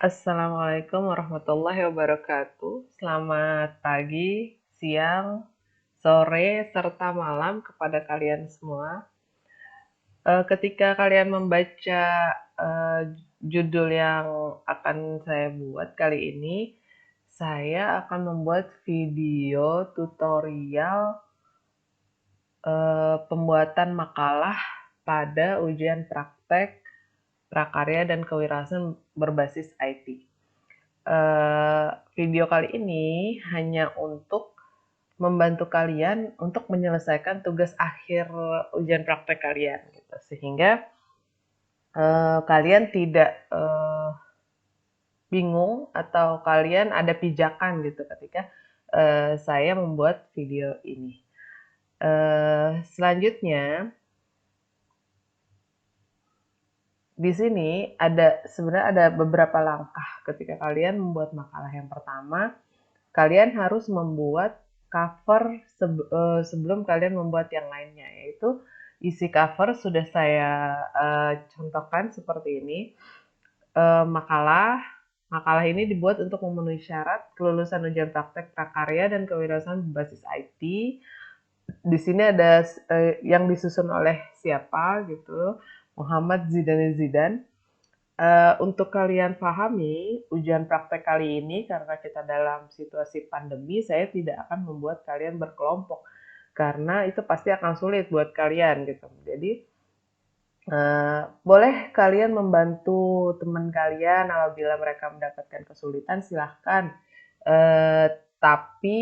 Assalamualaikum warahmatullahi wabarakatuh. Selamat pagi, siang, sore, serta malam kepada kalian semua. Ketika kalian membaca eh, judul yang akan saya buat kali ini, saya akan membuat video tutorial pembuatan makalah pada ujian praktek prakarya dan kewirausahaan berbasis IT. Video kali ini hanya untuk membantu kalian untuk menyelesaikan tugas akhir ujian praktek kalian gitu. Sehingga kalian tidak bingung atau kalian ada pijakan gitu ketika saya membuat video ini. Selanjutnya di sini sebenarnya ada beberapa langkah ketika kalian membuat makalah. Yang pertama, kalian harus membuat cover sebelum kalian membuat yang lainnya, yaitu isi cover sudah saya contohkan seperti ini. Makalah ini dibuat untuk memenuhi syarat kelulusan ujian praktek prakarya dan kewirausahaan berbasis IT. Di sini ada yang disusun oleh siapa gitu, Muhammad Zidane Zidan. Untuk kalian pahami ujian praktek kali ini, karena kita dalam situasi pandemi, saya tidak akan membuat kalian berkelompok karena itu pasti akan sulit buat kalian gitu. Jadi boleh kalian membantu teman kalian apabila mereka mendapatkan kesulitan, silahkan. Tapi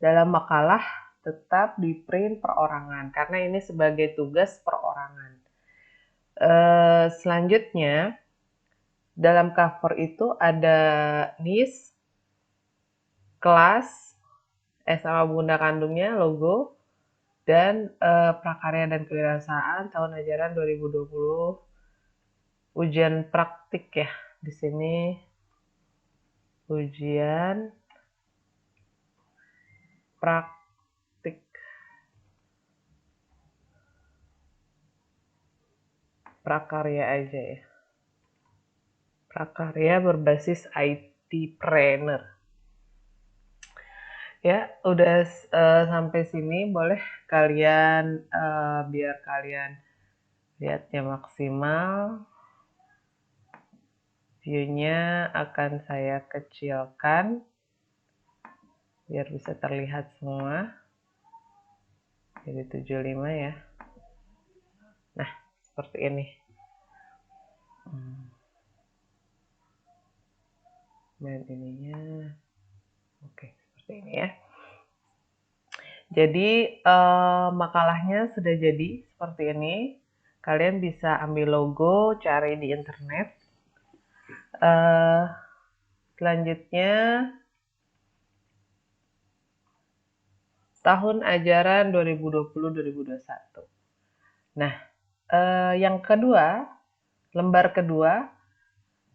dalam makalah tetap di print perorangan karena ini sebagai tugas perorangan. Selanjutnya dalam cover itu ada NIS, kelas, sama bunda kandungnya, logo, dan prakarya dan kewirausahaan tahun ajaran 2020 ujian praktik ya. Di sini ujian praktik prakarya aja ya. Prakarya berbasis IT-Trainer. Ya, udah sampai sini boleh kalian biar kalian lihatnya maksimal. View-nya akan saya kecilkan biar bisa terlihat semua. Jadi 75 ya. Nah, seperti ini. Dan ininya oke, seperti ini ya. Jadi makalahnya sudah jadi seperti ini. Kalian bisa ambil logo, cari di internet. Selanjutnya tahun ajaran 2020-2021. Nah, yang kedua, lembar kedua,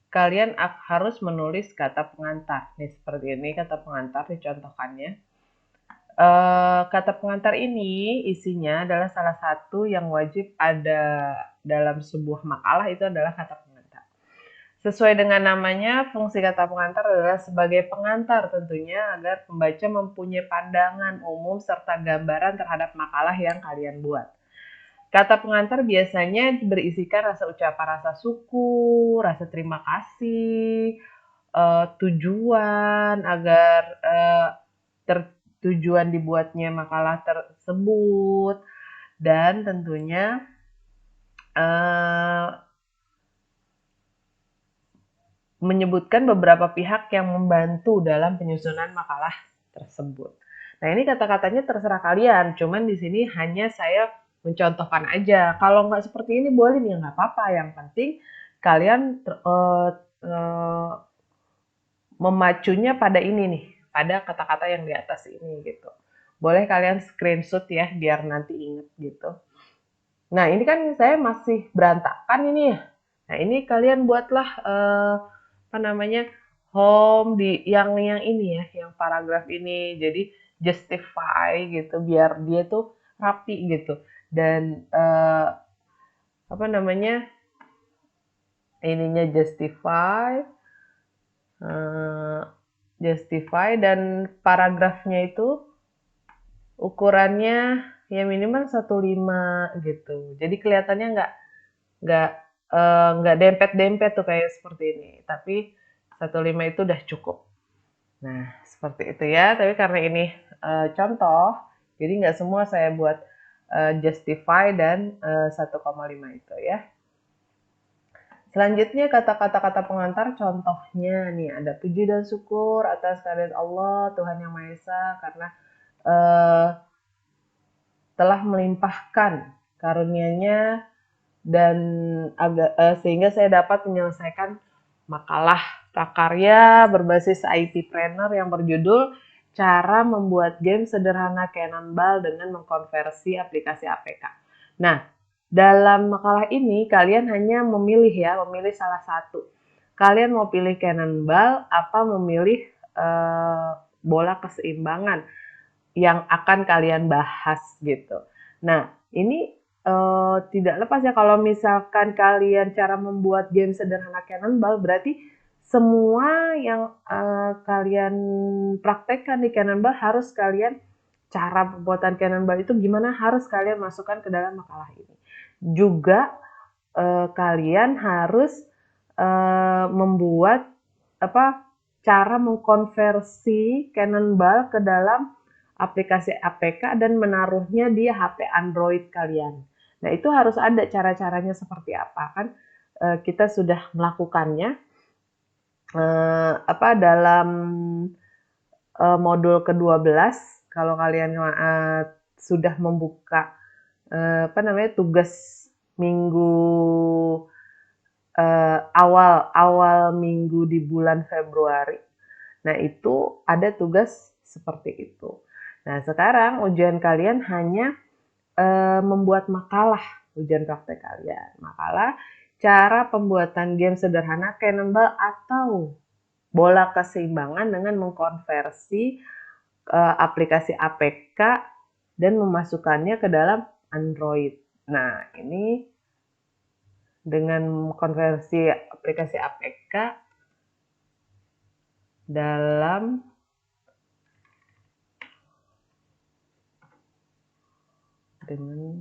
kalian harus menulis kata pengantar. Nih seperti ini kata pengantar dicontohkannya. Kata pengantar ini isinya adalah salah satu yang wajib ada dalam sebuah makalah, itu adalah kata pengantar. Sesuai dengan namanya, fungsi kata pengantar adalah sebagai pengantar tentunya agar pembaca mempunyai pandangan umum serta gambaran terhadap makalah yang kalian buat. Kata pengantar biasanya berisikan rasa ucapan rasa syukur, rasa terima kasih, tujuan agar tujuan dibuatnya makalah tersebut, dan tentunya menyebutkan beberapa pihak yang membantu dalam penyusunan makalah tersebut. Nah, ini kata-katanya terserah kalian, cuman di sini hanya saya mencontohkan aja. Kalau nggak seperti ini boleh nih, nggak apa-apa. Yang penting kalian memacunya pada ini nih, pada kata-kata yang di atas ini gitu. Boleh kalian screenshot ya, biar nanti inget gitu. Nah, ini kan saya masih berantakan ini ya. Nah, ini kalian buatlah apa namanya, home di yang ini ya, yang paragraf ini. Jadi justify gitu, biar dia tuh rapi gitu. Dan apa namanya, ininya justify, justify, dan paragrafnya itu ukurannya ya minimal 1,5 gitu. Jadi kelihatannya nggak nggak dempet-dempet tuh kayak seperti ini. Tapi 1,5 itu udah cukup. Nah, seperti itu ya. Tapi karena ini contoh, jadi nggak semua saya buat justify dan 1,5 itu ya. Selanjutnya kata-kata pengantar, contohnya nih ada puji dan syukur atas kehadirat Allah Tuhan Yang Maha Esa karena eh, telah melimpahkan karunia-Nya dan sehingga saya dapat menyelesaikan makalah prakarya berbasis IT-Planner yang berjudul Cara Membuat Game Sederhana Cannonball dengan Mengkonversi Aplikasi APK. Nah, dalam makalah ini kalian hanya memilih salah satu. Kalian mau pilih Cannonball apa memilih bola keseimbangan yang akan kalian bahas gitu. Nah, ini tidak lepas ya kalau misalkan kalian cara membuat game sederhana Cannonball, berarti semua yang kalian praktekkan di Cannonball harus kalian cara pembuatan Cannonball itu gimana harus kalian masukkan ke dalam makalah ini. Juga kalian harus membuat cara mengkonversi Cannonball ke dalam aplikasi APK dan menaruhnya di HP Android kalian. Nah, itu harus ada cara-caranya seperti apa kan? Kita sudah melakukannya dalam modul ke-12 kalau kalian sudah membuka tugas minggu awal minggu di bulan Februari. Nah, itu ada tugas seperti itu. Nah, sekarang ujian kalian hanya membuat makalah, ujian praktek kalian. Makalah cara pembuatan game sederhana Cannonball atau bola keseimbangan dengan mengkonversi aplikasi APK dan memasukkannya ke dalam Android. Nah, ini dengan konversi aplikasi APK dalam dengan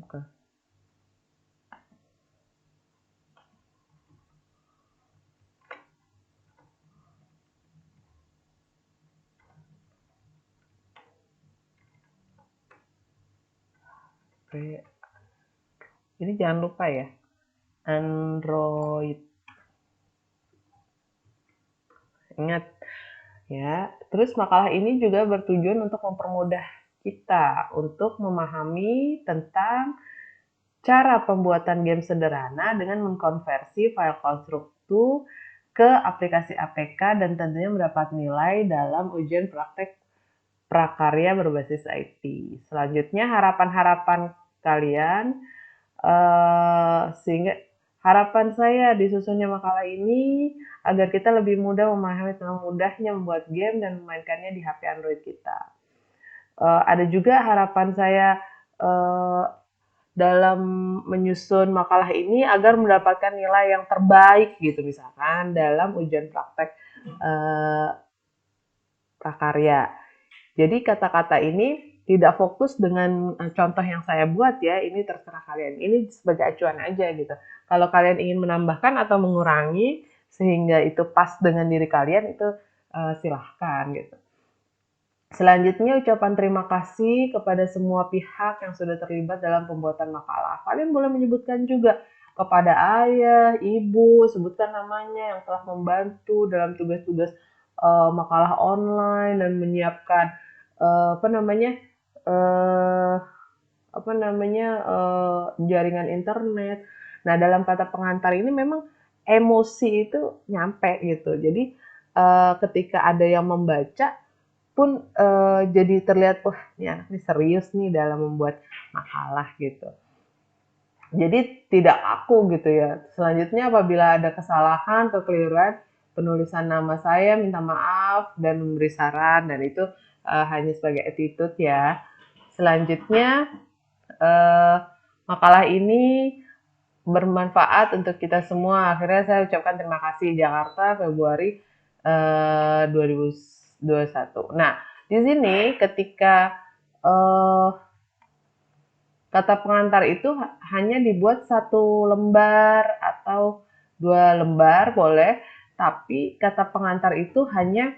ini jangan lupa ya, Android. Ingat ya. Terus makalah ini juga bertujuan untuk mempermudah kita untuk memahami tentang cara pembuatan game sederhana dengan mengkonversi file konstruktu ke aplikasi APK dan tentunya mendapat nilai dalam ujian praktek prakarya berbasis IT. Selanjutnya harapan-harapan kalian sehingga harapan saya disusunnya makalah ini agar kita lebih mudah memahami tentang mudahnya membuat game dan memainkannya di HP Android kita. Ada juga harapan saya dalam menyusun makalah ini agar mendapatkan nilai yang terbaik gitu misalkan dalam ujian praktek prakarya. Jadi kata-kata ini tidak fokus dengan contoh yang saya buat ya, ini terserah kalian. Ini sebagai acuan aja gitu. Kalau kalian ingin menambahkan atau mengurangi sehingga itu pas dengan diri kalian itu silahkan gitu. Selanjutnya ucapan terima kasih kepada semua pihak yang sudah terlibat dalam pembuatan makalah. Kalian boleh menyebutkan juga kepada ayah, ibu, sebutkan namanya yang telah membantu dalam tugas-tugas makalah online dan menyiapkan jaringan internet. Nah, dalam kata pengantar ini memang emosi itu nyampe gitu. Jadi ketika ada yang membaca pun jadi terlihat wah ini anak ini serius nih dalam membuat makalah gitu. Jadi tidak aku gitu ya. Selanjutnya apabila ada kesalahan, kekeliruan, penulisan nama saya minta maaf dan memberi saran dan itu hanya sebagai attitude ya. Selanjutnya makalah ini bermanfaat untuk kita semua. Akhirnya saya ucapkan terima kasih Jakarta Februari 2021. Nah, di sini ketika kata pengantar itu hanya dibuat 1 lembar atau 2 lembar boleh, tapi kata pengantar itu hanya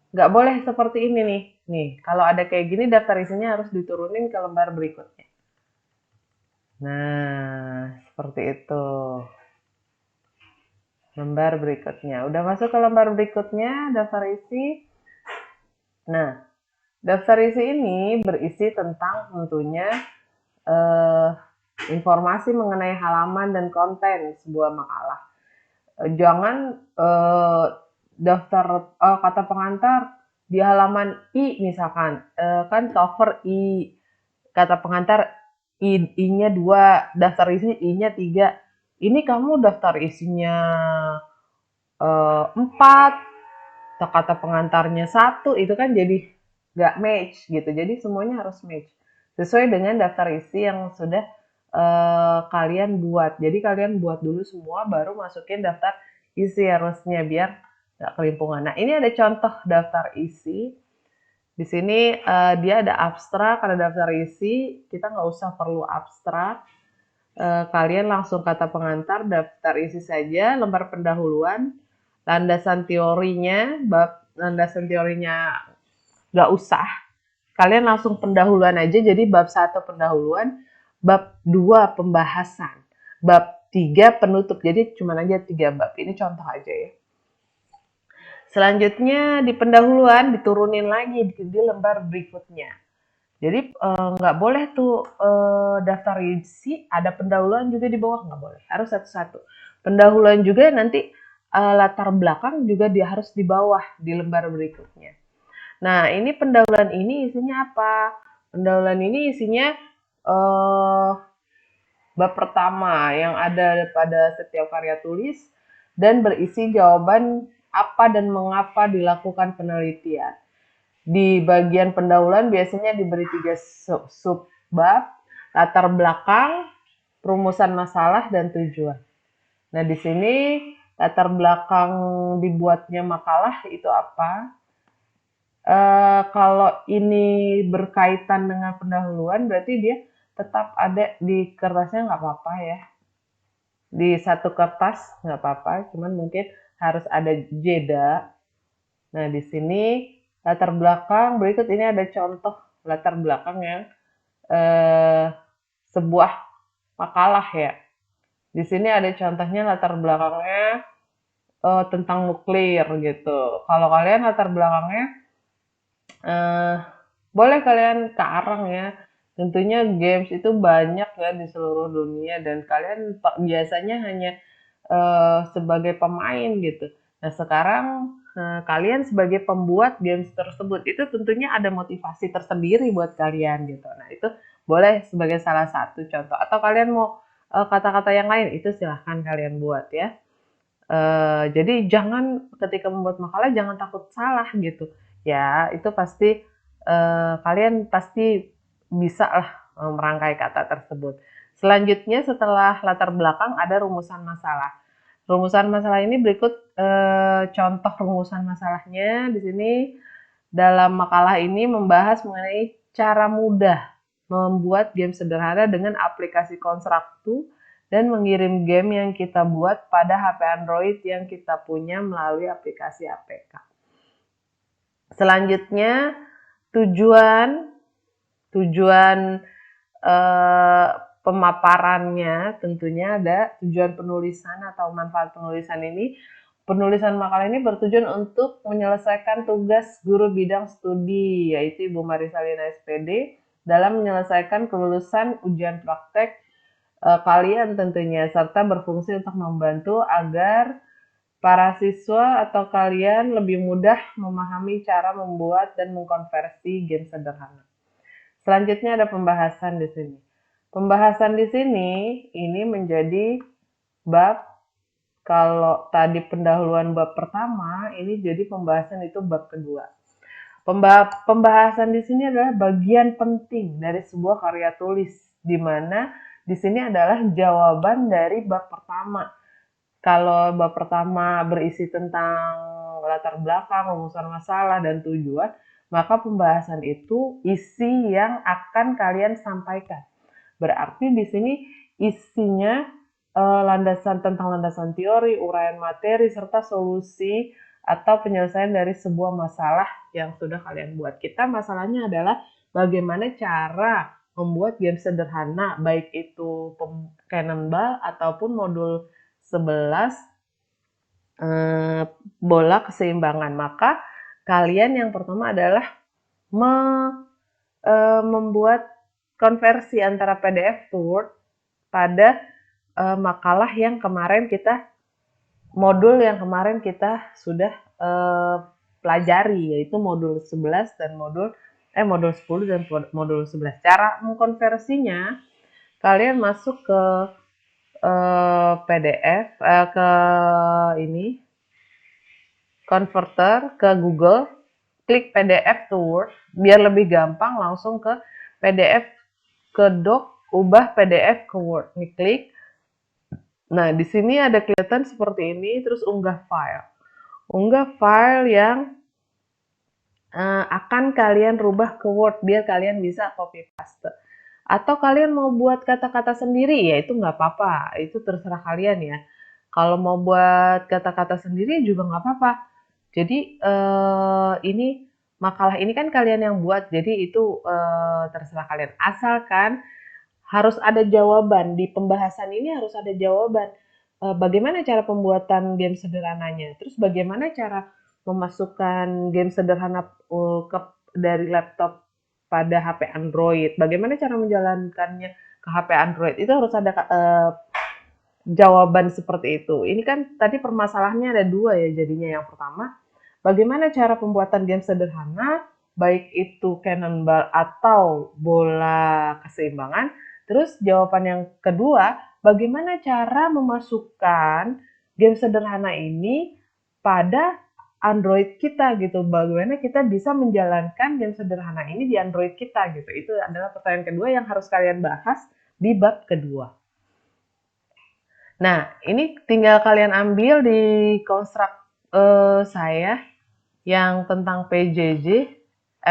nggak boleh seperti ini nih. Nih, kalau ada kayak gini daftar isinya harus diturunin ke lembar berikutnya. Nah, seperti itu. Lembar berikutnya. Udah masuk ke lembar berikutnya, daftar isi. Nah, daftar isi ini berisi tentang tentunya eh, informasi mengenai halaman dan konten sebuah makalah. Jangan daftar kata pengantar di halaman I misalkan, kan cover I, kata pengantar I-nya 2, daftar isi I-nya 3. Ini kamu daftar isinya 4, kata pengantarnya 1, itu kan jadi nggak match gitu. Jadi semuanya harus match sesuai dengan daftar isi yang sudah kalian buat. Jadi kalian buat dulu semua, baru masukin daftar isi harusnya biar nggak kelimpungan. Nah, ini ada contoh daftar isi. Di sini dia ada abstrak, ada daftar isi. Kita nggak usah perlu abstrak. Kalian langsung kata pengantar, daftar isi saja, lembar pendahuluan, landasan teorinya, bab landasan teorinya nggak usah. Kalian langsung pendahuluan aja, jadi bab 1 pendahuluan, bab 2 pembahasan, bab 3 penutup. Jadi cuma aja 3 bab. Ini contoh aja ya. Selanjutnya di pendahuluan diturunin lagi di lembar berikutnya. Jadi nggak boleh tuh daftar isi ada pendahuluan juga di bawah, nggak boleh. Harus satu-satu. Pendahuluan juga nanti latar belakang juga dia harus di bawah di lembar berikutnya. Nah, ini pendahuluan ini isinya apa? Pendahuluan ini isinya bab pertama yang ada pada setiap karya tulis dan berisi jawaban apa dan mengapa dilakukan penelitian. Di bagian pendahuluan biasanya diberi 3 subbab, latar belakang, perumusan masalah, dan tujuan. Nah, di sini latar belakang dibuatnya makalah itu apa? Kalau ini berkaitan dengan pendahuluan, berarti dia tetap ada di kertasnya nggak apa-apa ya. Di satu kertas nggak apa-apa, cuman mungkin harus ada jeda. Nah, di sini latar belakang, berikut ini ada contoh latar belakang yang sebuah makalah ya. Di sini ada contohnya latar belakangnya tentang nuklir gitu. Kalau kalian latar belakangnya boleh kalian karang ya. Tentunya games itu banyak ya di seluruh dunia dan kalian biasanya hanya sebagai pemain gitu. Nah, sekarang kalian sebagai pembuat games tersebut itu tentunya ada motivasi tersendiri buat kalian gitu. Nah, itu boleh sebagai salah satu contoh. Atau kalian mau kata-kata yang lain itu silahkan kalian buat ya. Jadi jangan ketika membuat makalah jangan takut salah gitu. Ya, itu pasti kalian pasti bisa lah merangkai kata tersebut. Selanjutnya setelah latar belakang ada rumusan masalah. Rumusan masalah ini berikut contoh rumusan masalahnya. Di sini dalam makalah ini membahas mengenai cara mudah membuat game sederhana dengan aplikasi Constructo dan mengirim game yang kita buat pada HP Android yang kita punya melalui aplikasi APK. Selanjutnya tujuan pemaparannya tentunya ada tujuan penulisan atau manfaat penulisan ini. Penulisan makalah ini bertujuan untuk menyelesaikan tugas guru bidang studi, yaitu Ibu Marisalina SPD, dalam menyelesaikan kelulusan ujian praktek kalian tentunya, serta berfungsi untuk membantu agar para siswa atau kalian lebih mudah memahami cara membuat dan mengkonversi game sederhana. Selanjutnya ada pembahasan di sini. Pembahasan di sini ini menjadi bab, kalau tadi pendahuluan bab pertama, ini jadi pembahasan itu bab kedua. Pembahasan di sini adalah bagian penting dari sebuah karya tulis, di mana di sini adalah jawaban dari bab pertama. Kalau bab pertama berisi tentang latar belakang, rumusan masalah, dan tujuan, maka pembahasan itu isi yang akan kalian sampaikan. Berarti di sini isinya tentang landasan teori, uraian materi, serta solusi atau penyelesaian dari sebuah masalah yang sudah kalian buat. Kita masalahnya adalah bagaimana cara membuat game sederhana, baik itu Cannonball ataupun modul 11 bola keseimbangan. Maka kalian yang pertama adalah membuat konversi antara PDF to Word pada makalah yang kemarin modul yang kemarin kita sudah pelajari, yaitu modul 11 dan modul 10 dan modul 11. Cara mengkonversinya, kalian masuk ke PDF, ke ini converter, ke Google, klik PDF to Word, biar lebih gampang langsung ke PDF ke doc, ubah PDF ke Word. Nih klik. Nah, di sini ada kelihatan seperti ini, terus unggah file. Unggah file yang akan kalian rubah ke Word biar kalian bisa copy paste. Atau kalian mau buat kata-kata sendiri, ya itu nggak apa-apa, itu terserah kalian ya. Kalau mau buat kata-kata sendiri juga nggak apa-apa. Jadi ini makalah ini kan kalian yang buat, jadi itu terserah kalian. Asalkan harus ada jawaban, di pembahasan ini harus ada jawaban. Bagaimana cara pembuatan game sederhananya? Terus bagaimana cara memasukkan game sederhana dari laptop pada HP Android? Bagaimana cara menjalankannya ke HP Android? Itu harus ada jawaban seperti itu. Ini kan tadi permasalahannya ada dua ya jadinya. Yang pertama, bagaimana cara pembuatan game sederhana, baik itu Cannonball atau bola keseimbangan. Terus jawaban yang kedua, bagaimana cara memasukkan game sederhana ini pada Android kita gitu. Bagaimana kita bisa menjalankan game sederhana ini di Android kita gitu. Itu adalah pertanyaan kedua yang harus kalian bahas di bab kedua. Nah, ini tinggal kalian ambil di konstruk saya yang tentang PJJ,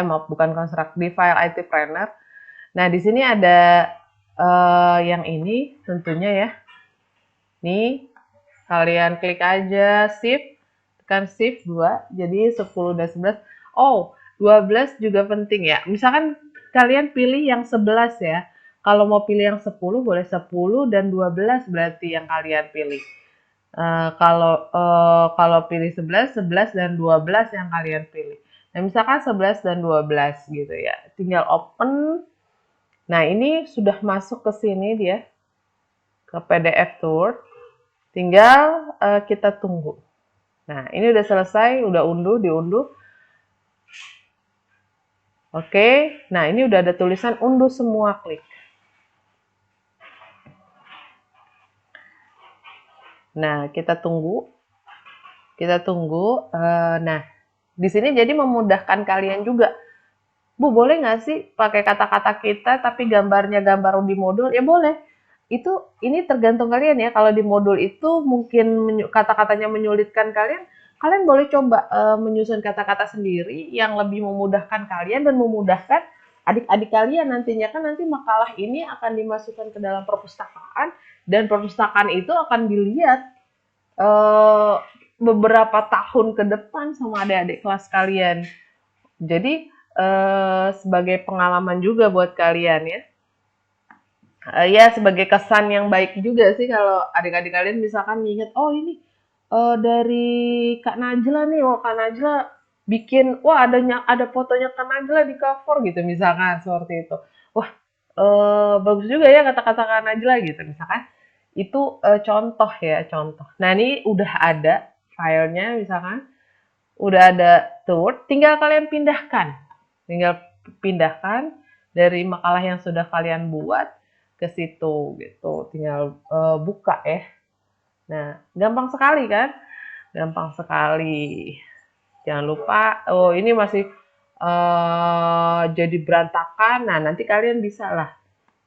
maaf bukan konstruk, di file IT Planner. Nah, di sini ada yang ini tentunya ya. Nih, kalian klik aja shift, tekan shift 2, jadi 10 dan 11. Oh, 12 juga penting ya. Misalkan kalian pilih yang 11 ya. Kalau mau pilih yang 10 boleh 10 dan 12 berarti yang kalian pilih. Kalau pilih 11, 11 dan 12 yang kalian pilih. Nah, misalkan 11 dan 12 gitu ya. Tinggal open. Nah, ini sudah masuk ke sini dia, ke PDF to Word. Tinggal kita tunggu. Nah, ini udah selesai, udah diunduh. Oke, nah ini udah ada tulisan unduh semua, klik. Nah, kita tunggu. Nah, di sini jadi memudahkan kalian juga. Bu, boleh nggak sih pakai kata-kata kita tapi gambarnya gambar di modul? Ya boleh. Ini tergantung kalian ya. Kalau di modul itu mungkin kata-katanya menyulitkan kalian, kalian boleh coba menyusun kata-kata sendiri yang lebih memudahkan kalian dan memudahkan adik-adik kalian nantinya. Kan nanti makalah ini akan dimasukkan ke dalam perpustakaan dan perpustakaan itu akan dilihat beberapa tahun ke depan sama adik-adik kelas kalian. Jadi sebagai pengalaman juga buat kalian ya. Ya sebagai kesan yang baik juga sih kalau adik-adik kalian misalkan ingat, oh ini dari Kak Najla nih, Kak Najla bikin, wah ada fotonya Kak Najla di cover gitu misalkan seperti itu. Wah bagus juga ya kata-kata Kak Najla gitu misalkan. Itu contoh ya, contoh. Nah ini udah ada filenya misalkan, udah ada Word, tinggal kalian pindahkan. Tinggal pindahkan dari makalah yang sudah kalian buat ke situ gitu. Tinggal buka ya. Nah, gampang sekali kan? Gampang sekali. Jangan lupa, oh ini masih jadi berantakan. Nah, nanti kalian bisa lah.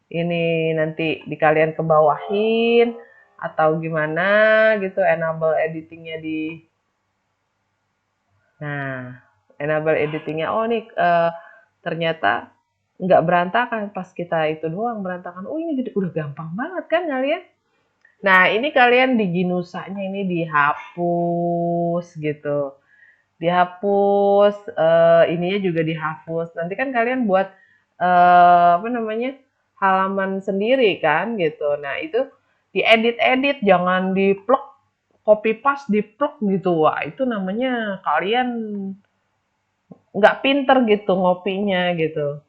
Ini nanti kalian kebawahin atau gimana gitu, enable editingnya di Nah, enable editingnya, oh nih ternyata nggak berantakan pas kita itu doang berantakan. Oh ini udah gampang banget kan kalian? Nah ini kalian di Ginusanya ini dihapus gitu, dihapus, ininya juga dihapus. Nanti kan kalian buat apa namanya halaman sendiri kan gitu. Nah itu diedit-edit, jangan diplek copy paste diplek gitu. Wah itu namanya kalian nggak pinter gitu ngopinya gitu.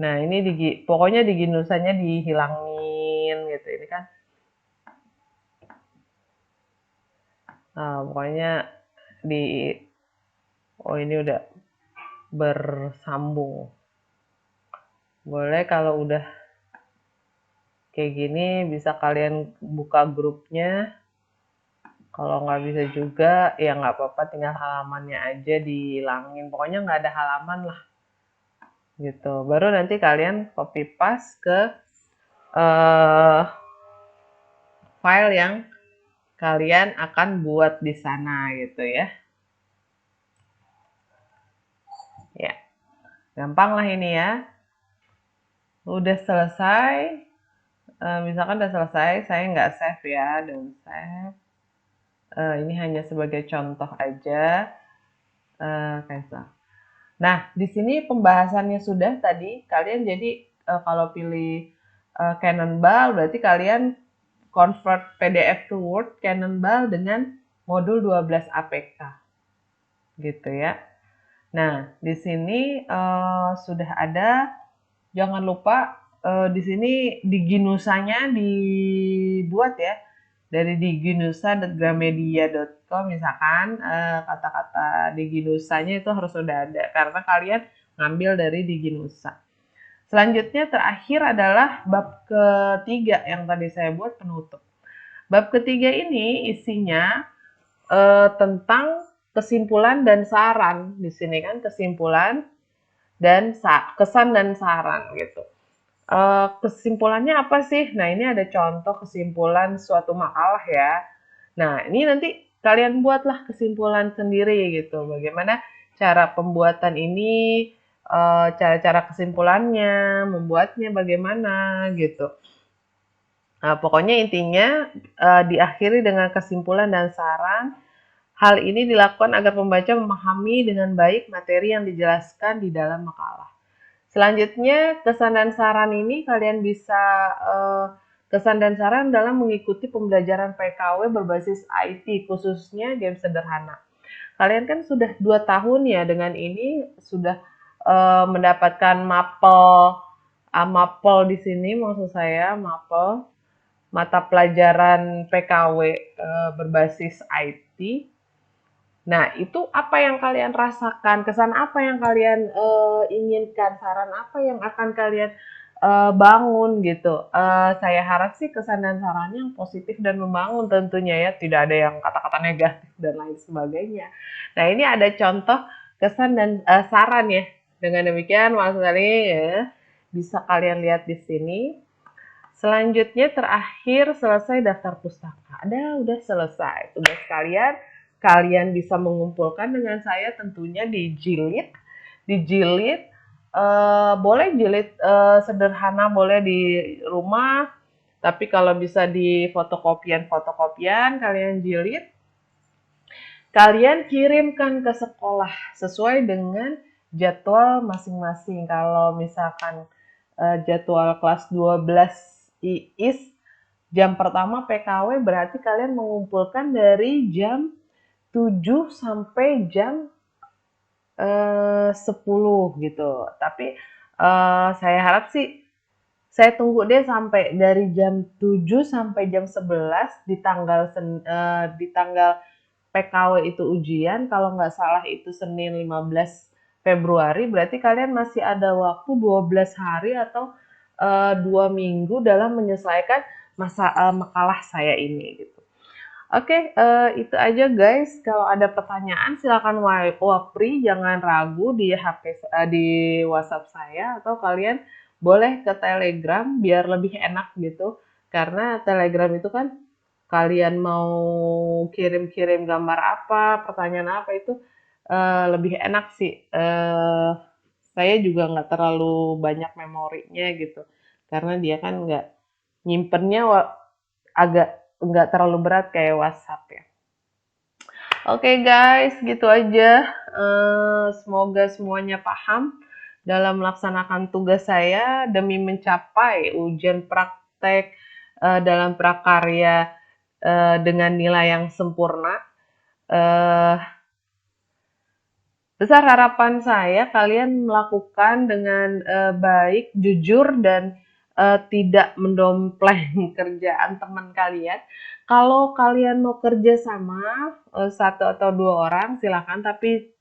Nah ini pokoknya di Ginusanya dihilangin gitu. Ini kan pokoknya di oh ini udah bersambung. Boleh kalau udah kayak gini bisa kalian buka grupnya. Kalau nggak bisa juga ya nggak apa-apa, tinggal halamannya aja dihilangin. Pokoknya nggak ada halaman lah gitu. Baru nanti kalian copy paste ke eh, file yang kalian akan buat di sana gitu ya. Ya, gampang lah ini ya. Udah selesai. Misalkan udah selesai, saya nggak save ya, don't save. Ini hanya sebagai contoh aja. Cancel. Nah, di sini pembahasannya sudah tadi. Kalian jadi kalau pilih Cannonball, berarti kalian convert PDF to Word Cannonball dengan modul 12 APK. Gitu ya. Nah, di sini sudah ada. Jangan lupa di sini di Ginusanya dibuat ya. Dari di ginusa.gramedia.com misalkan kata-kata di Ginusanya itu harus sudah ada karena kalian ngambil dari di Ginusa. Selanjutnya terakhir adalah bab ketiga yang tadi saya buat penutup. Bab ketiga ini isinya tentang kesimpulan dan saran. Di sini kan kesimpulan dan kesan dan saran gitu. Kesimpulannya apa sih? Nah, ini ada contoh kesimpulan suatu makalah ya. Nah, ini nanti kalian buatlah kesimpulan sendiri gitu. Bagaimana cara pembuatan ini, cara-cara kesimpulannya, membuatnya bagaimana gitu. Nah, pokoknya intinya diakhiri dengan kesimpulan dan saran. Hal ini dilakukan agar pembaca memahami dengan baik materi yang dijelaskan di dalam makalah. Selanjutnya, kesan dan saran ini kalian bisa kesan dan saran dalam mengikuti pembelajaran PKW berbasis IT, khususnya game sederhana. Kalian kan sudah 2 tahun ya dengan ini, sudah mendapatkan mapel, mapel di sini maksud saya, mapel, mata pelajaran PKW berbasis IT. Nah, itu apa yang kalian rasakan? Kesan apa yang kalian inginkan? Saran apa yang akan kalian bangun gitu? Saya harap sih kesan dan sarannya yang positif dan membangun tentunya ya. Tidak ada yang kata-kata negatif dan lain sebagainya. Nah, ini ada contoh kesan dan saran ya. Dengan demikian, Mas Ali ya, bisa kalian lihat di sini. Selanjutnya terakhir selesai daftar pustaka. Ada, udah selesai. Tugas kalian bisa mengumpulkan dengan saya tentunya dijilid, boleh jilid sederhana, boleh di rumah, tapi kalau bisa di fotokopian kalian jilid, kalian kirimkan ke sekolah sesuai dengan jadwal masing-masing. Kalau misalkan jadwal kelas 12 IIS jam pertama PKW berarti kalian mengumpulkan dari jam 7 sampai jam 10 gitu. Tapi saya harap sih saya tunggu deh sampai dari jam 7 sampai jam 11 di tanggal PKW itu ujian, kalau nggak salah itu Senin 15 Februari, berarti kalian masih ada waktu 12 hari atau 2 minggu dalam menyelesaikan makalah saya ini gitu. Oke, itu aja guys. Kalau ada pertanyaan silakan wapri, jangan ragu di di WhatsApp saya atau kalian boleh ke Telegram biar lebih enak gitu. Karena Telegram itu kan kalian mau kirim-kirim gambar apa, pertanyaan apa itu lebih enak sih. Saya juga nggak terlalu banyak memorinya gitu, karena dia kan nggak nyimpennya agak nggak terlalu berat kayak WhatsApp ya. Oke guys, gitu aja. Semoga semuanya paham dalam melaksanakan tugas saya demi mencapai ujian praktek dalam prakarya dengan nilai yang sempurna. Eh, Besar harapan saya kalian melakukan dengan baik, jujur, dan tidak mendompleng kerjaan teman kalian. Kalau kalian mau kerja sama satu atau dua orang, silakan, tapi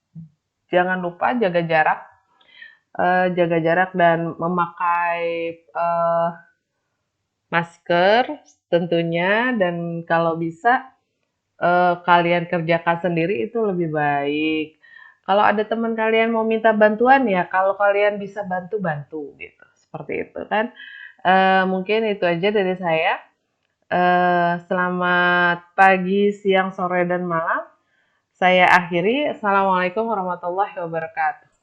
jangan lupa jaga jarak dan memakai masker tentunya. Dan kalau bisa kalian kerjakan sendiri itu lebih baik. Kalau ada teman kalian mau minta bantuan ya, kalau kalian bisa bantu gitu, seperti itu kan. Mungkin itu aja dari saya. Selamat pagi, siang, sore, dan malam. Saya akhiri. Assalamualaikum warahmatullahi wabarakatuh.